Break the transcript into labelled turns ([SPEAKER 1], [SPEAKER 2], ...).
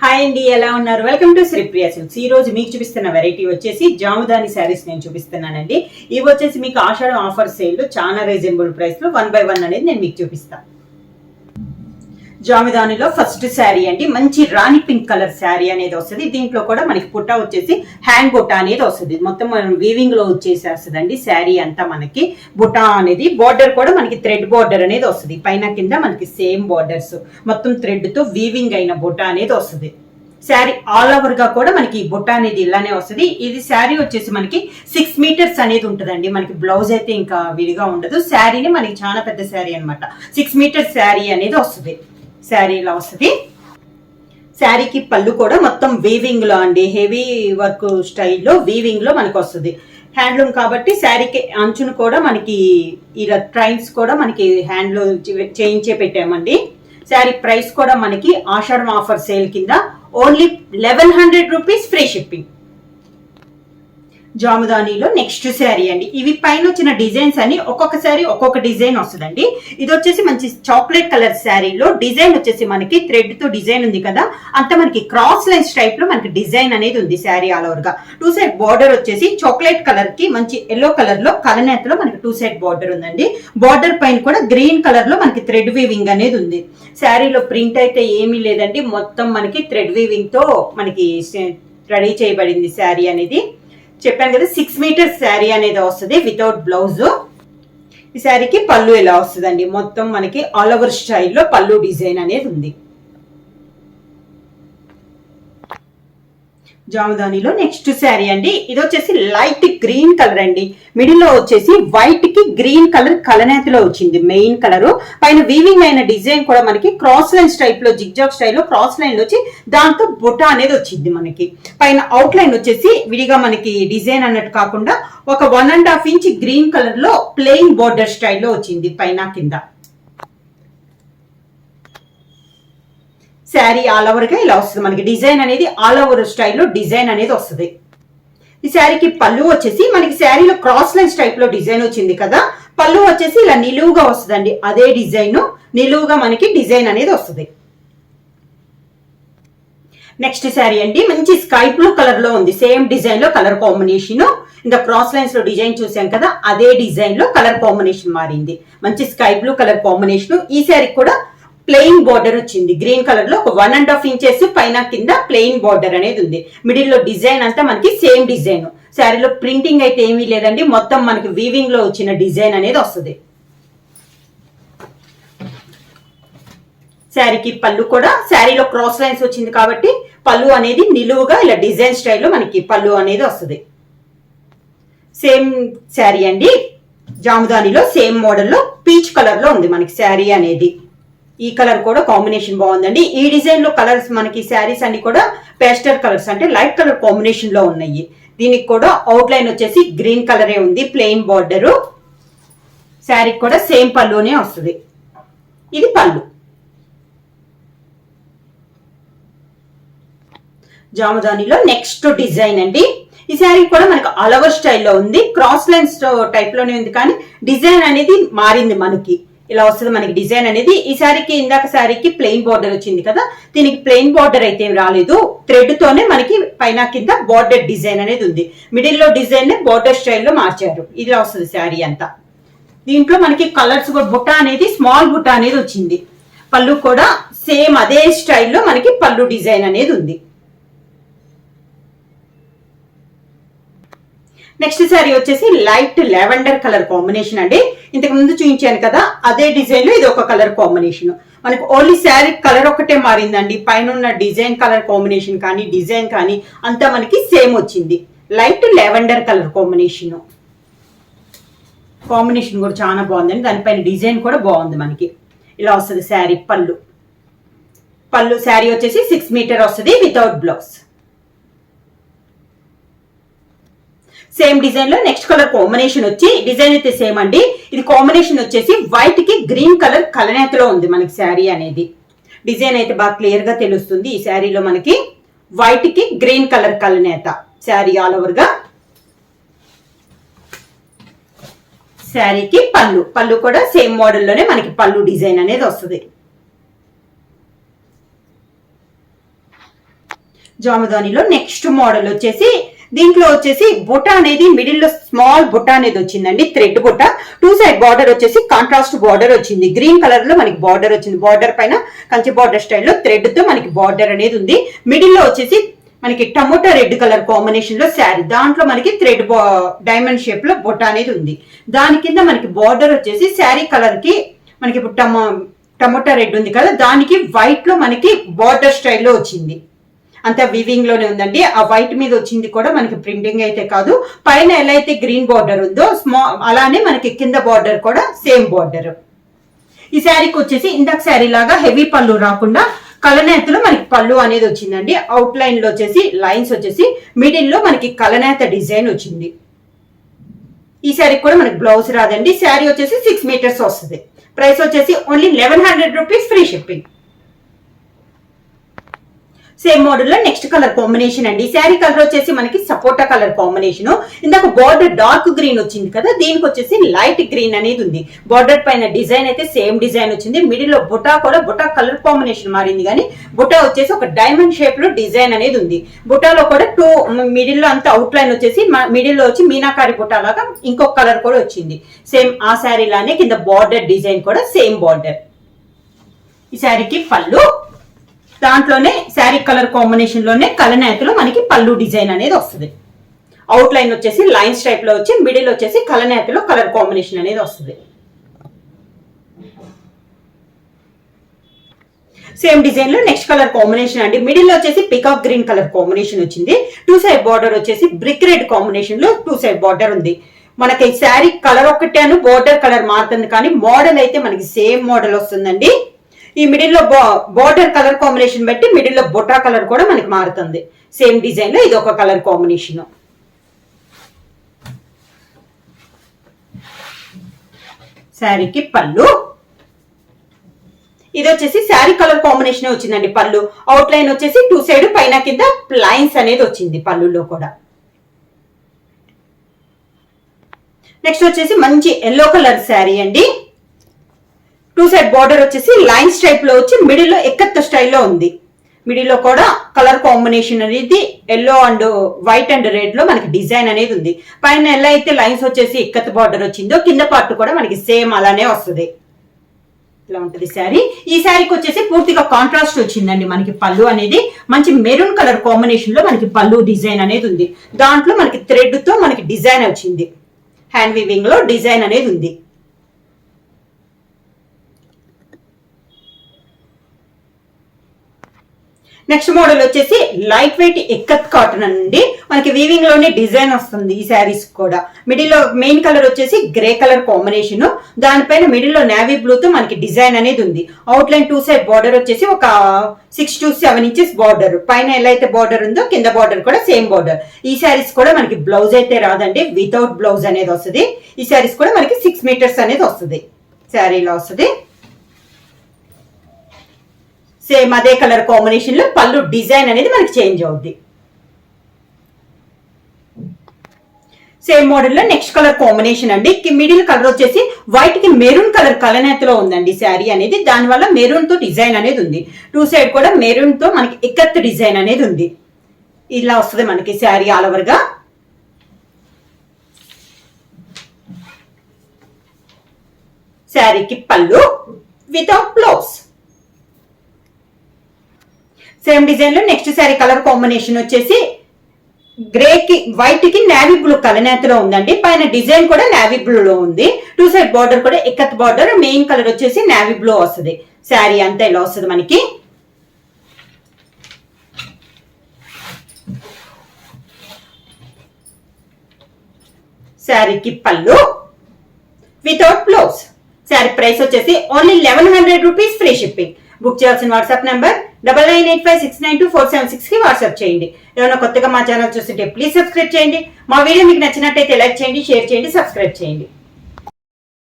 [SPEAKER 1] Hi అండి, ఎలా ఉన్నారు? Welcome to Sripriya silks. ఈ రోజు మీకు చూపిస్తున్న వెరైటీ వచ్చేసి జాముదాని శారీస్ నేను చూపిస్తున్నానండి. ఇవి వచ్చేసి మీకు ఆషాఢం ఆఫర్ సేల్ చాలా రీజనబుల్ ప్రైస్ లో 1 by 1 అనేది నేను మీకు చూపిస్తాను. జాముదానిలో ఫస్ట్ శారీ అండి, మంచి రాణి పింక్ కలర్ శారీ అనేది వస్తుంది. దీంట్లో కూడా మనకి బుట్ట వచ్చేసి హ్యాండ్ బుట్ట అనేది వస్తుంది. మొత్తం మనం వీవింగ్ లో వచ్చేసేస్తుందండి శారీ అంతా. మనకి బుట్ట అనేది బార్డర్ కూడా మనకి థ్రెడ్ బార్డర్ అనేది వస్తుంది. పైన కింద మనకి సేమ్ బార్డర్స్ మొత్తం థ్రెడ్ తో వీవింగ్ అయిన బుట్ట అనేది వస్తుంది. శారీ ఆల్ ఓవర్ గా కూడా మనకి బుట్ట అనేది ఇలానే వస్తుంది. ఇది శారీ వచ్చేసి మనకి 6 మీటర్స్ అనేది ఉంటుందండి. మనకి బ్లౌజ్ అయితే ఇంకా విడిగా ఉండదు. శారీని మనకి చాలా పెద్ద శారీ అనమాట. 6 మీటర్స్ శారీ అనేది వస్తుంది. శారీ ఇలా వస్తుంది. శారీకి పళ్ళు కూడా మొత్తం వీవింగ్ లో అండి, హెవీ వర్క్ స్టైల్లో వీవింగ్ లో మనకి వస్తుంది. హ్యాండ్లూమ్ కాబట్టి శారీకి అంచును కూడా మనకి ఇలా ట్రైన్స్ కూడా మనకి హ్యాండ్ లో చేయించే పెట్టామండి. శారీ ప్రైస్ కూడా మనకి ఆషాఢం ఆఫర్ సేల్ కింద ఓన్లీ 1100 రూపీస్ ఫ్రీ షిప్పింగ్. జాముదానిలో నెక్స్ట్ శారీ అండి. ఇవి పైన వచ్చిన డిజైన్స్ అని ఒక్కొక్క శారీ ఒక్కొక్క డిజైన్ వస్తుందండి. ఇది వచ్చేసి మంచి చాక్లెట్ కలర్ శారీలో డిజైన్ వచ్చేసి మనకి థ్రెడ్ తో డిజైన్ ఉంది కదా, అంత మనకి క్రాస్ లైన్స్ టైప్ లో మనకి డిజైన్ అనేది ఉంది. శారీ ఆల్ ఓవర్ గా 2 సైడ్ బార్డర్ వచ్చేసి చాక్లెట్ కలర్ కి మంచి ఎల్లో కలర్ లో కలనేతలో మనకి 2 సైడ్ బార్డర్ ఉందండి. బార్డర్ పైన కూడా గ్రీన్ కలర్ లో మనకి థ్రెడ్ వీవింగ్ అనేది ఉంది. శారీలో ప్రింట్ అయితే ఏమీ లేదండి, మొత్తం మనకి థ్రెడ్ వీవింగ్ తో మనకి రెడీ చేయబడింది శారీ అనేది. చెప్పాను కదా 6 మీటర్స్ శారీ అనేది వస్తుంది వితౌట్ బ్లౌజ్. ఈ శారీకి పళ్ళు ఎలా వస్తుందండి, మొత్తం మనకి ఆల్ ఓవర్ స్టైల్లో పళ్ళు డిజైన్ అనేది ఉంది. జాముదానిలో నెక్స్ట్ శారీ అండి. ఇది వచ్చేసి లైట్ గ్రీన్ కలర్ అండి. మిడిల్ లో వచ్చేసి వైట్ కి గ్రీన్ కలర్ కలనేతలో వచ్చింది మెయిన్ కలర్. పైన వీవింగ్ అయిన డిజైన్ కూడా మనకి క్రాస్ లైన్స్ టైప్ లో జిగ్జాగ్ స్టైల్లో క్రాస్ లైన్ వచ్చి దాంతో బుట్ట అనేది వచ్చింది. మనకి పైన అవుట్ లైన్ వచ్చేసి విడిగా మనకి డిజైన్ అన్నట్టు కాకుండా ఒక 1.5 ఇంచ్ గ్రీన్ కలర్ లో ప్లెయిన్ బోర్డర్ స్టైల్లో వచ్చింది పైన కింద. శారీ ఆల్ ఓవర్ గా ఇలా వస్తుంది. మనకి డిజైన్ అనేది ఆల్ ఓవర్ స్టైల్లో డిజైన్ అనేది వస్తుంది. ఈ శారీకి పళ్ళు వచ్చేసి మనకి శారీలో క్రాస్ లైన్స్ టైప్ లో డిజైన్ వచ్చింది కదా, పళ్ళు వచ్చేసి ఇలా నిలువుగా వస్తుందండి. అదే డిజైన్ నిలువుగా మనకి డిజైన్ అనేది వస్తుంది. నెక్స్ట్ శారీ అండి, మంచి స్కై బ్లూ కలర్ లో ఉంది. సేమ్ డిజైన్ లో కలర్ కాంబినేషన్, ఇంకా క్రాస్ లైన్స్ లో డిజైన్ చూసాం కదా, అదే డిజైన్ లో కలర్ కాంబినేషన్ మారింది. మంచి స్కై బ్లూ కలర్ కాంబినేషన్. ఈ శారీ కూడా ప్లెయిన్ బార్డర్ వచ్చింది. గ్రీన్ కలర్ లో ఒక 1.5 ఇంచెస్ పైన కింద ప్లెయిన్ బార్డర్ అనేది ఉంది. మిడిల్ లో డిజైన్ అంతా మనకి సేమ్ డిజైన్. శారీలో ప్రింటింగ్ అయితే ఏమీ లేదండి, మొత్తం మనకి వీవింగ్ లో వచ్చిన డిజైన్ అనేది వస్తుంది. శారీకి పళ్ళు కూడా శారీలో క్రాస్ లైన్స్ వచ్చింది కాబట్టి పళ్ళు అనేది నిలువుగా ఇలా డిజైన్ స్టైల్లో మనకి పళ్ళు అనేది వస్తుంది. సేమ్ శారీ అండి. జాముదానిలో సేమ్ మోడల్లో పీచ్ కలర్ లో ఉంది మనకి శారీ అనేది. ఈ కలర్ కూడా కాంబినేషన్ బాగుందండి. ఈ డిజైన్ లో కలర్స్ మనకి శారీస్ అన్ని కూడా పేస్టల్ కలర్స్ అంటే లైట్ కలర్ కాంబినేషన్ లో ఉన్నాయి. దీనికి కూడా అవుట్ లైన్ వచ్చేసి గ్రీన్ కలరే ఉంది, ప్లెయిన్ బార్డర్. శారీకి కూడా సేమ్ పళ్ళునే వస్తుంది. ఇది పళ్ళు. జాముదానిలో నెక్స్ట్ డిజైన్ అండి. ఈ శారీ కూడా మనకి ఆల్ ఓవర్ స్టైల్లో ఉంది. క్రాస్ లైన్స్ టైప్ లోనే ఉంది కానీ డిజైన్ అనేది మారింది. మనకి ఇలా వస్తుంది మనకి డిజైన్ అనేది. ఈ శారీకి ఇందాక శారీకి ప్లెయిన్ బార్డర్ వచ్చింది కదా, దీనికి ప్లెయిన్ బార్డర్ అయితే రాలేదు. థ్రెడ్ తోనే మనకి పైన కింద బార్డర్ డిజైన్ అనేది ఉంది. మిడిల్ లో డిజైన్ బార్డర్ స్టైల్లో మార్చారు. ఇలా వస్తుంది శారీ అంతా. దీంట్లో మనకి కలర్స్ కూడా బుట్ట అనేది స్మాల్ బుట్ట అనేది వచ్చింది. పళ్ళు కూడా సేమ్ అదే స్టైల్లో మనకి పళ్ళు డిజైన్ అనేది ఉంది. నెక్స్ట్ శారీ వచ్చేసి లైట్ లెవెండర్ కలర్ కాంబినేషన్ అండి. ఇంతకు ముందు చూపించాను కదా, అదే డిజైన్ లో ఇది ఒక కలర్ కాంబినేషన్. మనకి ఓన్లీ శారీ కలర్ ఒకటే మారిందండి. పైన ఉన్న డిజైన్ కలర్ కాంబినేషన్ కానీ డిజైన్ కానీ అంతా మనకి సేమ్ వచ్చింది. Light lavender colour combination. Combination కూడా చాలా బాగుందండి. దానిపైన డిజైన్ కూడా బాగుంది. మనకి ఇలా వస్తుంది శారీ. పళ్ళు శారీ వచ్చేసి 6 మీటర్ వస్తుంది వితౌట్ బ్లౌజ్. సేమ్ డిజైన్ లో నెక్స్ట్ కలర్ కాంబినేషన్ వచ్చి డిజైన్ అయితే సేమ్ అండి. ఇది కాంబినేషన్ వచ్చేసి వైట్ కి గ్రీన్ కలర్ కలనేతలో ఉంది మనకి శారీ అనేది. డిజైన్ అయితే బాగా క్లియర్ గా తెలుస్తుంది. ఈ శారీలో మనకి వైట్ కి గ్రీన్ కలర్ కలనేత శారీ ఆల్ ఓవర్ గా. శారీకి పళ్ళు కూడా సేమ్ మోడల్ లోనే మనకి పళ్ళు డిజైన్ అనేది వస్తుంది. జామదానిలో నెక్స్ట్ మోడల్ వచ్చేసి దీంట్లో వచ్చేసి బుట్ట అనేది మిడిల్ లో స్మాల్ బుట్ట అనేది వచ్చిందండి, థ్రెడ్ బుట్ట. 2 సైడ్ బార్డర్ వచ్చేసి కాంట్రాస్ట్ బార్డర్ వచ్చింది, గ్రీన్ కలర్ లో మనకి బార్డర్ వచ్చింది. బార్డర్ పైన కంచి బార్డర్ స్టైల్లో థ్రెడ్ తో మనకి బార్డర్ అనేది ఉంది. మిడిల్ లో వచ్చేసి మనకి టమోటా రెడ్ కలర్ కాంబినేషన్ లో శారీ, దాంట్లో మనకి థ్రెడ్ డైమండ్ షేప్ లో బుట్ట అనేది ఉంది. దాని కింద మనకి బార్డర్ వచ్చేసి శారీ కలర్ కి మనకి ఇప్పుడు టమోటా రెడ్ ఉంది కదా, దానికి వైట్ లో మనకి బార్డర్ స్టైల్లో వచ్చింది. అంతా వివింగ్ లోనే ఉందండి. ఆ వైట్ మీద వచ్చింది కూడా మనకి ప్రింటింగ్ అయితే కాదు, పైన ఎలా అయితే గ్రీన్ బార్డర్ ఉందో అలానే మనకి కింద బార్డర్ కూడా సేమ్ బార్డర్. ఈ శారీకి వచ్చేసి ఇందాక శారీ లాగా హెవీ పళ్ళు రాకుండా కలనేతలో మనకి పళ్ళు అనేది వచ్చిందండి. అవుట్ లైన్ లో వచ్చేసి లైన్స్ వచ్చేసి మిడిల్ లో మనకి కలనేత డిజైన్ వచ్చింది. ఈ శారీ కూడా మనకి బ్లౌజ్ రాదండి. శారీ వచ్చేసి 6 మీటర్స్ వస్తుంది. ప్రైస్ వచ్చేసి only 1100 rupees, free shipping. Same model లో నెక్స్ట్ కలర్ కాంబినేషన్ అండి. శారీ కలర్ వచ్చేసి మనకి సపోటా కలర్ కాంబినేషన్. ఇందాక బార్డర్ డార్క్ గ్రీన్ వచ్చింది కదా, దీనికి వచ్చేసి లైట్ గ్రీన్ అనేది ఉంది. బార్డర్ పైన డిజైన్ అయితే సేమ్ డిజైన్ వచ్చింది. మిడిల్ లో బుటా కూడా బుటా కలర్ కాంబినేషన్ మారింది, కానీ బుటా వచ్చేసి ఒక డైమండ్ షేప్ లో డిజైన్ అనేది ఉంది. బుటాలో కూడా మిడిల్ లో అంతా అవుట్ లైన్ వచ్చేసి మిడిల్ లో వచ్చి మీనాకారి బుటా లాగా ఇంకొక కలర్ కూడా వచ్చింది. సేమ్ ఆ శారీ లానే కింద బార్డర్ డిజైన్ కూడా సేమ్ బార్డర్. ఈ శారీకి పళ్ళు, దాంట్లోనే శారీ కలర్ కాంబినేషన్ లోనే కలనేతలో మనకి పళ్ళు డిజైన్ అనేది వస్తుంది. అవుట్ లైన్ వచ్చేసి లైన్స్ టైప్ లో వచ్చి మిడిల్ వచ్చేసి కలనేతలో కలర్ కాంబినేషన్ అనేది వస్తుంది. సేమ్ డిజైన్ లో నెక్స్ట్ కలర్ కాంబినేషన్ అండి. మిడిల్ లో వచ్చేసి పికాక్ గ్రీన్ కలర్ కాంబినేషన్ వచ్చింది. 2 సైడ్ బార్డర్ వచ్చేసి బ్రిక్ రెడ్ కాంబినేషన్ లో 2 సైడ్ బార్డర్ ఉంది. మనకి శారీ కలర్ ఒకటేను బార్డర్ కలర్ మారుతుంది, కానీ మోడల్ అయితే మనకి సేమ్ మోడల్ వస్తుందండి. ఈ మిడిల్ లో బార్డర్ కలర్ కాంబినేషన్ బట్టి మిడిల్ లో బొటా కలర్ కూడా మనకి మారుతుంది. సేమ్ డిజైన్ లో ఇది ఒక కలర్ కాంబినేషన్. శారీకి పళ్ళు, ఇది వచ్చేసి శారీ కలర్ కాంబినేషన్ వచ్చిందండి. పళ్ళు అవుట్ లైన్ వచ్చేసి 2 సైడ్ పైన కింద లైన్స్ అనేది వచ్చింది పళ్ళులో కూడా. నెక్స్ట్ వచ్చేసి మంచి ఎల్లో కలర్ శారీ అండి. 2 సైడ్ బార్డర్ వచ్చేసి లైన్స్ టైప్ లో వచ్చి మిడిల్ లో ఎక్కత్త స్టైల్లో ఉంది. మిడిల్ లో కూడా కలర్ కాంబినేషన్ అనేది yellow and white and red లో మనకి డిజైన్ అనేది ఉంది. పైన ఎలా అయితే లైన్స్ వచ్చేసి ఎక్కత్ బార్డర్ వచ్చిందో కింద పార్ట్ కూడా మనకి సేమ్ అలానే వస్తుంది. ఇలా ఉంటుంది శారీ. ఈ శారీకి వచ్చేసి పూర్తిగా కాంట్రాస్ట్ వచ్చిందండి. మనకి పళ్ళు అనేది మంచి మెరూన్ కలర్ కాంబినేషన్ లో మనకి పళ్ళు డిజైన్ అనేది ఉంది. దాంట్లో మనకి థ్రెడ్ తో మనకి డిజైన్ వచ్చింది. హ్యాండ్ వీవింగ్ లో డిజైన్ అనేది ఉంది. నెక్స్ట్ మోడల్ వచ్చేసి లైట్ వెయిట్ ఎక్కత్ కాటన్ అండి. మనకి వీవింగ్ లోనే డిజైన్ వస్తుంది ఈ శారీస్ కూడా. మిడిల్ లో మెయిన్ కలర్ వచ్చేసి గ్రే కలర్ కాంబినేషన్, దానిపైన మిడిల్ లో నేవీ బ్లూ తో మనకి డిజైన్ అనేది ఉంది. అవుట్ లైన్ 2 సైడ్ బార్డర్ వచ్చేసి ఒక 6 to 7 ఇంచెస్ బార్డర్. పైన ఎలా అయితే బార్డర్ ఉందో కింద బార్డర్ కూడా సేమ్ బార్డర్. ఈ శారీస్ కూడా మనకి బ్లౌజ్ అయితే రాదండి, వితౌట్ బ్లౌజ్ అనేది వస్తుంది. ఈ శారీస్ కూడా మనకి 6 మీటర్స్ అనేది వస్తుంది. శారీలో వస్తుంది. సేమ్ అదే కలర్ కాంబినేషన్ లో పళ్ళు డిజైన్ అనేది మనకి చేంజ్ అవుద్ది. సేమ్ మోడల్ లో నెక్స్ట్ కలర్ కాంబినేషన్ అండి. మిడిల్ కలర్ వచ్చేసి వైట్ కి మెరూన్ కలర్ కలనేతలో ఉందండి శారీ అనేది. దాని వల్ల మెరూన్ తో డిజైన్ అనేది ఉంది. 2 సైడ్ కూడా మెరూన్ తో మనకి ఎక్కత్ డిజైన్ అనేది ఉంది. ఇలా వస్తుంది మనకి శారీ ఆల్ ఓవర్ గా. శారీకి పళ్ళు వితౌట్ బ్లౌజ్. సేమ్ డిజైన్ లో నెక్స్ట్ శారీ కలర్ కాంబినేషన్ వచ్చేసి గ్రే కి వైట్ కి నేవీ బ్లూ కలనేతలో ఉందండి. పైన డిజైన్ కూడా నేవీ బ్లూ లో ఉంది. 2 సైడ్ బార్డర్ కూడా ఎక్కత్ బార్డర్. మెయిన్ కలర్ వచ్చేసి నేవీ బ్లూ వస్తుంది. శారీ అంతా ఇలా వస్తుంది మనకి. శారీకి పళ్ళు వితౌట్ బ్లౌజ్. శారీ ప్రైస్ వచ్చేసి only 1100 rupees, free shipping. Book చేయాల్సిన వాట్సాప్ నెంబర్ 9985692476 కి వాట్సాప్ చేయండి. ఏమైనా కొత్తగా మా ఛానల్ చూస్తుంటే ప్లీజ్ సబ్స్క్రైబ్ చేయండి. మా వీడియో మీకు నచ్చినట్టయితే లైక్ చేయండి, షేర్ చేయండి, సబ్స్క్రైబ్ చేయండి.